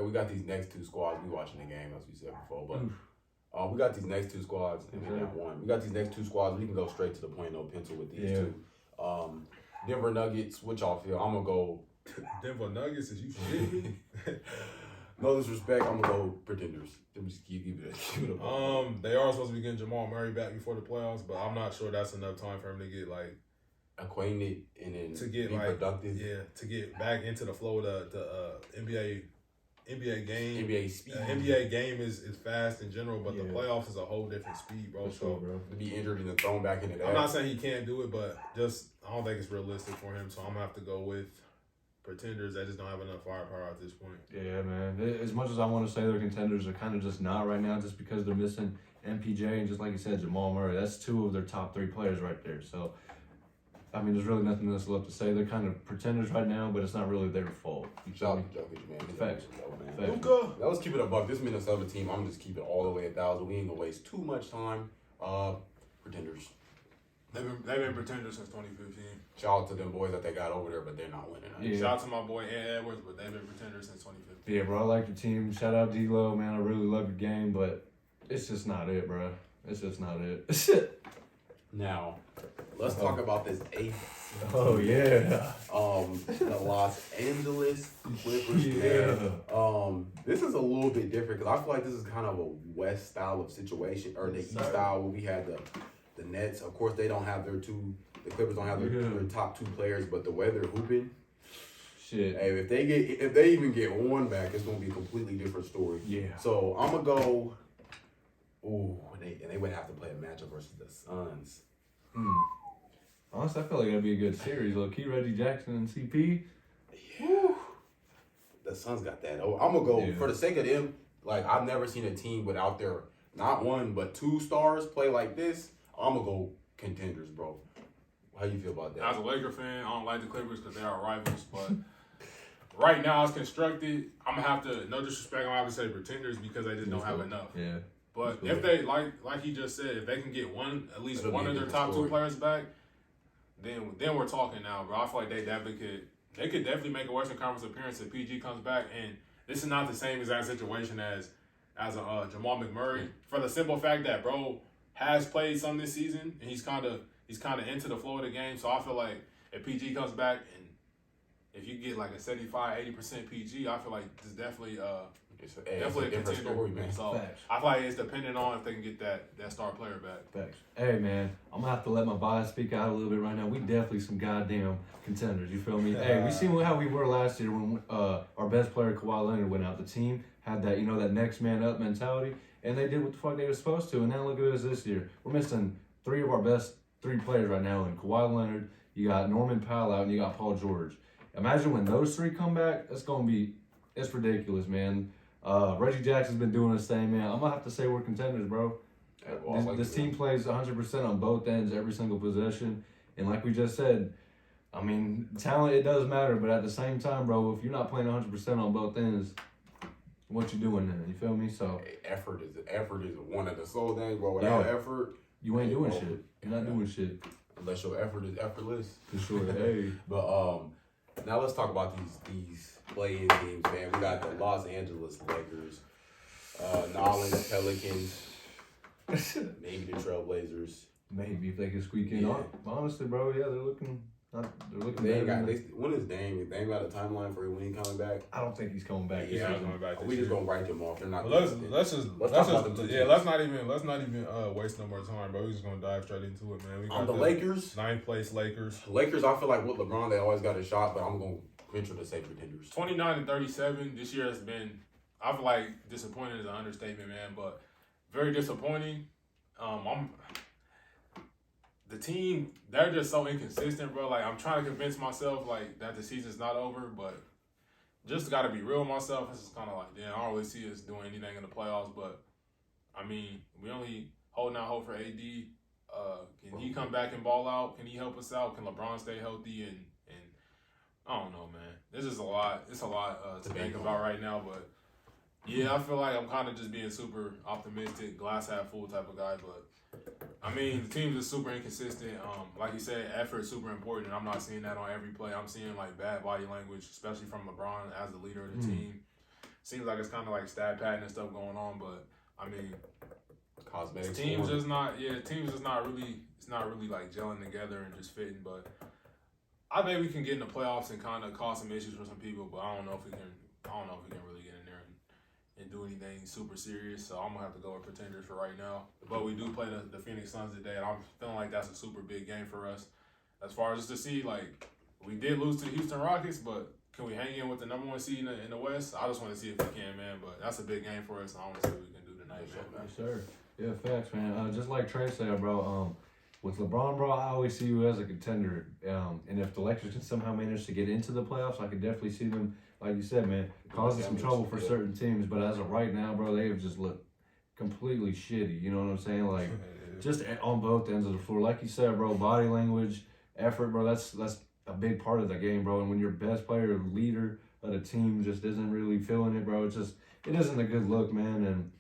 We got these next 2 squads. We watching the game, as we said before, but we got these next 2 squads, and we got one. We got these next 2 squads. We can go straight to the point, no pencil with these 2. Denver Nuggets. What y'all feel? I'm gonna go. Denver Nuggets. Is you shitting? No disrespect. I'm gonna go pretenders. Them just keep it. They are supposed to be getting Jamal Murray back before the playoffs, but I'm not sure that's enough time for him to get like acquainted and then to get be like productive. Yeah, to get back into the flow of the NBA game. NBA speed. NBA game is fast in general, but the playoffs is a whole different speed, bro. So to be injured and then thrown back into that. I'm not saying he can't do it, but I don't think it's realistic for him. So I'm gonna have to go with pretenders that just don't have enough firepower at this point. Yeah, man. As much as I want to say they're contenders, they're kind of just not right now, just because they're missing MPJ and just like you said, Jamal Murray. That's 2 of their top 3 players right there. So. I mean, there's really nothing else left to say. They're kind of pretenders right now, but it's not really their fault. Shout out to Jokic, man. Facts. Luka. Now let's keep it a buck. This Minnesota team, I'm just keeping all the way 1,000. We ain't gonna waste too much time. Pretenders. They've been pretenders since 2015. Shout out to them boys that they got over there, but they're not winning. Yeah. Shout out to my boy Ed Edwards, but they've been pretenders since 2015. Yeah, bro. I like your team. Shout out D-Lo, man. I really love your game, but it's just not it, bro. It's just not it. Now, let's talk about this 8th. Oh yeah. The Los Angeles Clippers. Yeah. This is a little bit different because I feel like this is kind of a West style of situation, or the East style where we had the Nets. Of course, they don't have the Clippers don't have their top 2 players, but the way they're hooping. Shit. Hey, if they even get one back, it's gonna be a completely different story. Yeah. So I'm gonna go. Ooh, they would have to play a matchup versus the Suns. Honestly, I feel like that'd be a good series. Low-key, Reggie Jackson and CP. Yeah. The Suns got that. Oh, I'm gonna go for the sake of them. Like, I've never seen a team without their not 1 but 2 stars play like this. I'm gonna go contenders, bro. How you feel about that? As a Laker fan, I don't like the Clippers because they are rivals, but right now it's constructed. I'm gonna have to, no disrespect, I'm gonna have to say pretenders because they just don't have enough. Yeah. But if they, like he just said, if they can get at least one of their top 2 players back, then we're talking now, bro. I feel like they could definitely make a Western Conference appearance if PG comes back. And this is not the same exact situation as a Jamal McMurray, for the simple fact that bro has played some this season and he's kind of into the flow of the game. So I feel like if PG comes back and if you get like a 75-80% PG, I feel like this definitely definitely a different story, man. So Facts. I feel like it's dependent on if they can get that star player back. Facts. Hey man, I'm gonna have to let my bias speak out a little bit right now. We definitely some goddamn contenders. You feel me? Hey, we seen how we were last year when our best player Kawhi Leonard went out. The team had that that next man up mentality, and they did what the fuck they were supposed to. And now look at us this year. We're missing 3 of our best 3 players right now in Kawhi Leonard. You got Norman Powell out, and you got Paul George. Imagine when those 3 come back. It's ridiculous, man. Reggie Jackson's been doing his thing, man. I'm gonna have to say we're contenders, bro. This team plays 100% on both ends, every single possession, and like we just said, I mean, talent it does matter, but at the same time, bro, if you're not playing 100% on both ends, what you doing then? You feel me? So Effort is one of the sole things, bro. Without effort, you ain't doing shit. You're not doing shit. Unless your effort is effortless. For sure. Hey. But now let's talk about these play-in games, man. We got the Los Angeles Lakers, New Orleans Pelicans, maybe the Trailblazers. Maybe if they can squeak in. Yeah. Honestly, bro, yeah, they're looking. They ain't got. When is Dame? They ain't got a timeline for when he coming back. I don't think he's coming back. Yeah, coming back. We just gonna write them off. They're not. Let's not even waste no more time, bro. We're just gonna dive straight into it, man. We got On the Lakers, 9th place Lakers. Lakers, I feel like with LeBron, they always got a shot, but I'm gonna venture to say pretenders. 29-37. This year has been, I feel like, disappointing is an understatement, man. But very disappointing. The team, they're just so inconsistent, bro. Like, I'm trying to convince myself, like, that the season's not over, but just got to be real with myself. It's just kind of like, damn, I don't really see us doing anything in the playoffs, but, I mean, we only holding out hope for AD. Can he come back and ball out? Can he help us out? Can LeBron stay healthy? And I don't know, man. This is a lot. It's a lot to think about right now, but, yeah, I feel like I'm kind of just being super optimistic, glass half full type of guy, but I mean, the team is super inconsistent. Like you said, effort is super important, and I'm not seeing that on every play. I'm seeing, like, bad body language, especially from LeBron as the leader of the team. Seems like it's kind of like stat padding and stuff going on, but, I mean, Cosmetics. the team's just not really, like, gelling together and just fitting, but I think we can get in the playoffs and kind of cause some issues for some people, but I don't know if we can really get in there and do anything super serious, so I'm going to have to go with pretenders for right now. But we do play the Phoenix Suns today, and I'm feeling like that's a super big game for us. As far as to see, like, we did lose to the Houston Rockets, but can we hang in with the number one seed in the West? I just want to see if we can, man, but that's a big game for us, and I want to see what we can do tonight, man. Yes, sir. Yeah, facts, man. Just like Trey said, bro, with LeBron, bro, I always see you as a contender. And if the Lakers can somehow manage to get into the playoffs, I could definitely see them, like you said, man, causing some trouble for certain teams. But as of right now, bro, they have just looked completely shitty. You know what I'm saying? Like, just on both ends of the floor. Like you said, bro, body language, effort, bro, that's a big part of the game, bro. And when your best player, leader of the team just isn't really feeling it, bro, it isn't a good look, man. And,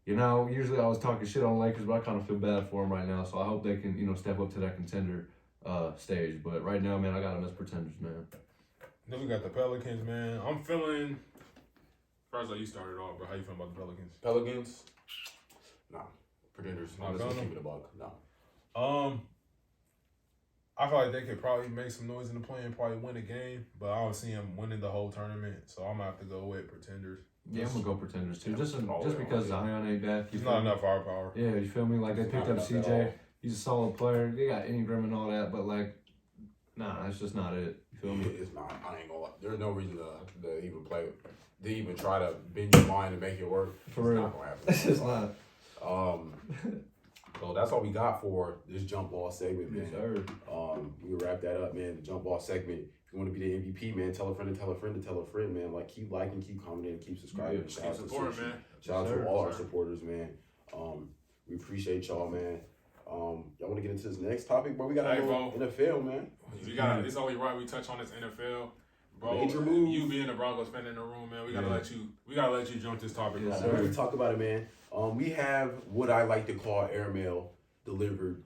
you know, usually I was talking shit on Lakers, but I kind of feel bad for them right now. So I hope they can, you know, step up to that contender stage. But right now, man, I got them as pretenders, man. Then we got the Pelicans, man. I'm feeling. First, you started off, bro. How you feeling about the Pelicans? Pelicans? No. Pretenders. Not Let's feeling keep it a buck. No. I feel like they could probably make some noise in the play and probably win a game, but I don't see them winning the whole tournament, so I'm gonna have to go with pretenders. Yeah, I'm gonna go pretenders too. Just because Zion ain't back. He's not enough firepower. Yeah, you feel me? Like they picked up CJ. He's a solid player. They got Ingram and all that, but like, nah, that's just not it. You feel me? It's not. I ain't gonna lie. There's no reason to even play. To even try to bend your mind and make it work. For real. Not gonna happen. It's just not. So that's all we got for this jump ball segment, man. Yes, sir. We wrap that up, man. The jump ball segment. If you want to be the MVP, man, tell a friend to tell a friend to tell a friend, man. Like, keep liking, keep commenting, keep subscribing. Keep supporting, man. Shout out to all our supporters, man. We appreciate y'all, man. Y'all want to get into this next topic, bro? We got to go NFL, man. It's only right we touch on this NFL. Bro, Major moves. You being a Broncos fan in the room, man, we gotta let you jump this topic. Yes, Sir. We talk about it, man. We have what I like to call airmail delivered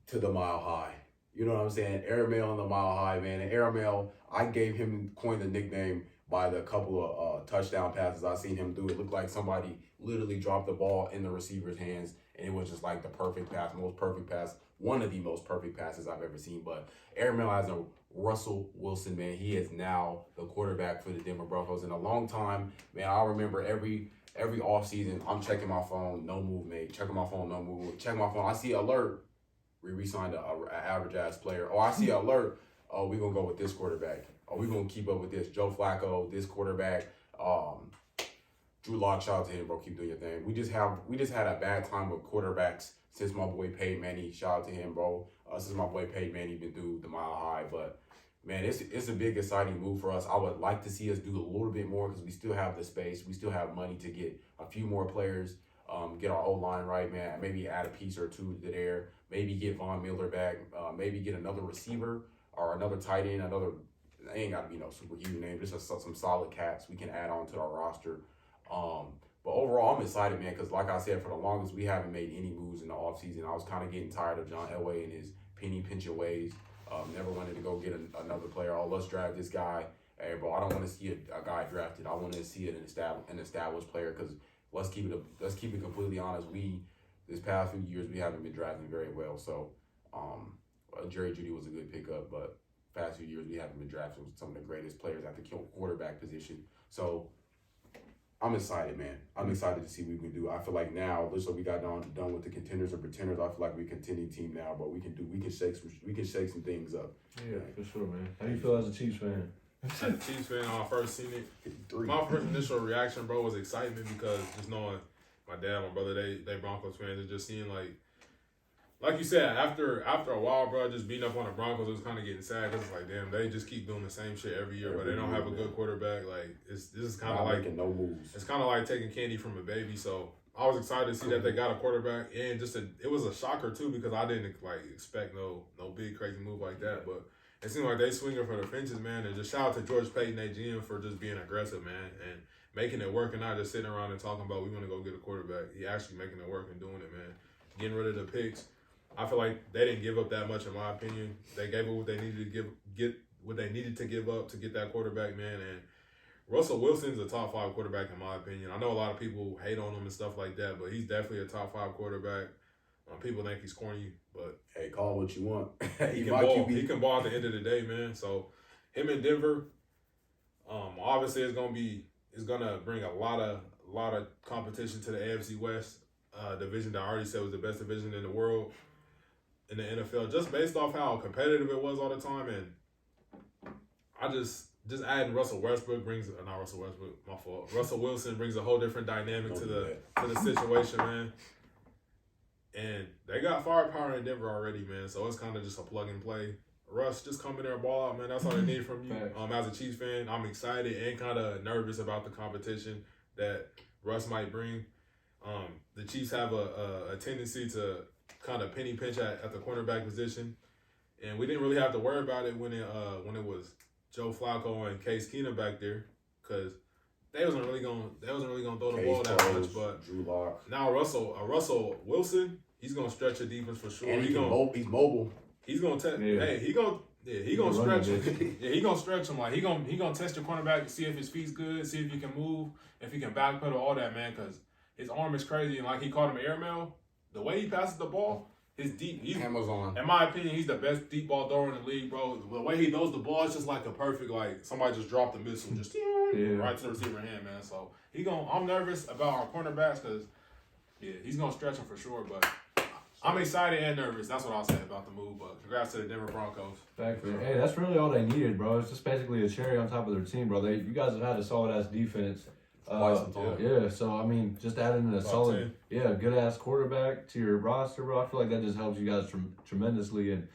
to the Mile High. You know what I'm saying? Airmail on the Mile High, man. And airmail, I gave him, coined the nickname by the couple of touchdown passes I seen him do. It looked like somebody literally dropped the ball in the receiver's hands, and it was just like the perfect pass, most perfect pass, one of the most perfect passes I've ever seen. But airmail has a Russell Wilson, man. He is now the quarterback for the Denver Broncos. In a long time, man, I remember every offseason, I'm checking my phone, no move made. Checking my phone, no move. Checking my phone, I see alert. We re-signed an average-ass player. Oh, I see alert. Oh, we're going to go with this quarterback. Oh, we're going to keep up with this. Joe Flacco, this quarterback. Drew Lock, shout out to him, bro. Keep doing your thing. We just had a bad time with quarterbacks since my boy Peyton Manning. Shout out to him, bro. Since my boy Peyton Manning been through the Mile High. But, man, it's a big, exciting move for us. I would like to see us do a little bit more because we still have the space. We still have money to get a few more players, get our O-line right, man. Maybe add a piece or two to there. Maybe get Von Miller back. Maybe get another receiver or another tight end. They ain't got to be no super huge name. Just some solid cats we can add on to our roster. But overall, I'm excited, man, because like I said, for the longest, we haven't made any moves in the offseason. I was kind of getting tired of John Elway and his penny pincher ways. Never wanted to go get another player. Oh, let's draft this guy. Hey, bro, I don't want to see a guy drafted. I want to see an established player because let's keep it completely honest. This past few years, we haven't been drafting very well. So, Jerry Jeudy was a good pickup, but past few years, we haven't been drafting some of the greatest players at the quarterback position. So, I'm excited, man. I'm excited to see what we can do. I feel like now, listen, we got done with the contenders or pretenders. I feel like we're a contending team now, but we can shake some things up. Yeah, for sure, man. How do you feel as a Chiefs fan? As a Chiefs fan, when I first seen it, my first initial reaction, bro, was excitement because just knowing my dad, my brother, they Broncos fans, and just seeing like you said, after a while, bro, just beating up on the Broncos, it was kind of getting sad because it's like, damn, they just keep doing the same shit every year, but they don't have a good quarterback. Like, this is kind of like making no moves. It's kind of like taking candy from a baby. So I was excited to see that they got a quarterback, and it was a shocker too because I didn't expect no big crazy move like that. But it seemed like they swinging for the fences, man. And just shout out to George Payton, GM, for just being aggressive, man, and making it work and not just sitting around and talking about we want to go get a quarterback. He actually making it work and doing it, man. Getting rid of the picks. I feel like they didn't give up that much, in my opinion. They gave up what they needed to give up to get that quarterback, man. And Russell Wilson's a top 5 quarterback, in my opinion. I know a lot of people hate on him and stuff like that, but he's definitely a top 5 quarterback. People think he's corny, but hey, call what you want. He can ball at the end of the day, man. So him in Denver, obviously it's gonna bring a lot of competition to the AFC West division that I already said was the best division in the world. In the NFL, just based off how competitive it was all the time, and I just adding Russell Wilson brings a whole different dynamic to the situation, man. And they got firepower in Denver already, man. So it's kind of just a plug and play. Russ, just come in there and ball out, man. That's all they need from you. As a Chiefs fan, I'm excited and kind of nervous about the competition that Russ might bring. The Chiefs have a tendency to kind of penny pinch at the cornerback position, and we didn't really have to worry about it when it was Joe Flacco and Case Keenum back there, because they wasn't really gonna throw the ball that much. But Drew Lock. Now Russell Wilson, he's gonna stretch the defense for sure. And he's mobile. He's gonna test. Yeah. Hey, he gonna stretch him. Yeah, he gonna stretch him. Like he gonna test your cornerback and see if his feet's good, see if he can move, if he can backpedal, all that, man. Because his arm is crazy, and like he called him airmail. The way he passes the ball, Amazon. In my opinion, he's the best deep ball thrower in the league, bro. The way he throws the ball is just like a perfect, like somebody just dropped a missile, just right to the receiver hand, man. So I'm nervous about our cornerbacks because he's gonna stretch him for sure. But I'm excited and nervous. That's what I'll say about the move. But congrats to the Denver Broncos. Hey, that's really all they needed, bro. It's just basically a cherry on top of their team, bro. You guys have had a solid ass defense. So I mean, just adding in a solid, good ass quarterback to your roster, bro. I feel like that just helps you guys tremendously. And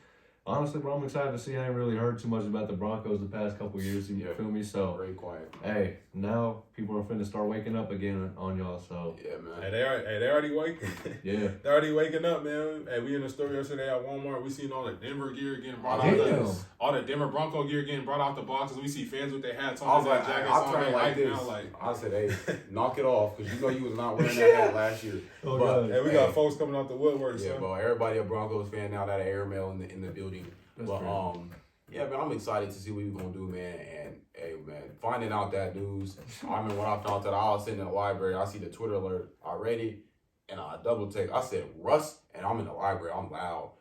honestly, bro, I'm excited to see. I ain't really heard too much about the Broncos the past couple years. You feel me? So very quiet. Hey, now people are finna start waking up again on y'all. So yeah, man. Hey, they already waking. Yeah, they already waking up, man. Hey, we in the store yesterday at Walmart. We seen all the Denver gear getting brought out. All the Denver Bronco gear getting brought out the boxes. We see fans with their hats on. I was like, jackets I'll turn like this. I said, hey, knock it off, because you know you was not wearing that hat last year. Hey, we got folks coming out the woodwork. Yeah, bro. Everybody a Broncos fan now that airmail in the building. That's but man, I'm excited to see what we're gonna do, man. And hey, man, finding out that news. I remember when I found that, I was sitting in the library. I see the Twitter alert already, and I double take. I said Russ, and I'm in the library. I'm loud.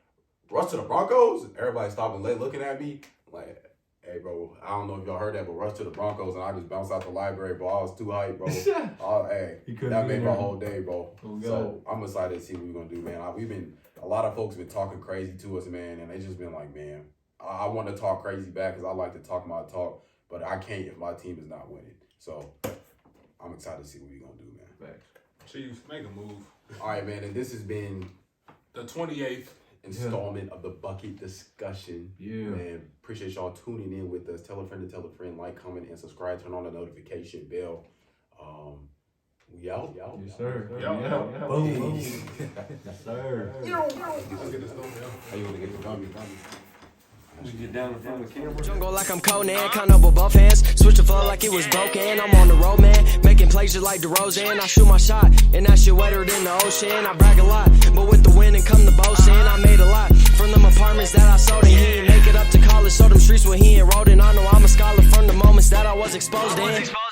Russ to the Broncos. Everybody stopping late, looking at me like, hey, bro. I don't know if y'all heard that, but Russ to the Broncos, and I just bounced out the library, bro. I was too hyped, bro. That made my whole day, bro. So I'm excited to see what we're gonna do, man. A lot of folks been talking crazy to us, man, and they just been like, man, I want to talk crazy back because I like to talk my talk, but I can't if my team is not winning. So I'm excited to see what we're going to do, man. Chiefs, make a move. All right, man, and this has been the 28th installment of the Bucket Discussion. Yeah. Man, appreciate y'all tuning in with us. Tell a friend, like, comment, and subscribe. Turn on the notification bell. We out. Yes, sir. Yeah. Boom. Yes, sir. Let's get this done, man. How you want to get the gummy? We get down in front of the camera. Jungle like I'm Conan, kind of with both hands. Switch the fuck like it was broken. I'm on the road, man, making plays just like DeRozan. I shoot my shot, and that shit wetter than the ocean. I brag a lot, but with the win and come the boasting. I made a lot from them apartments that I sold, and he ain't make it up to college. So them streets where he enrolled in. I know I'm a scholar from the moments that I was exposed in.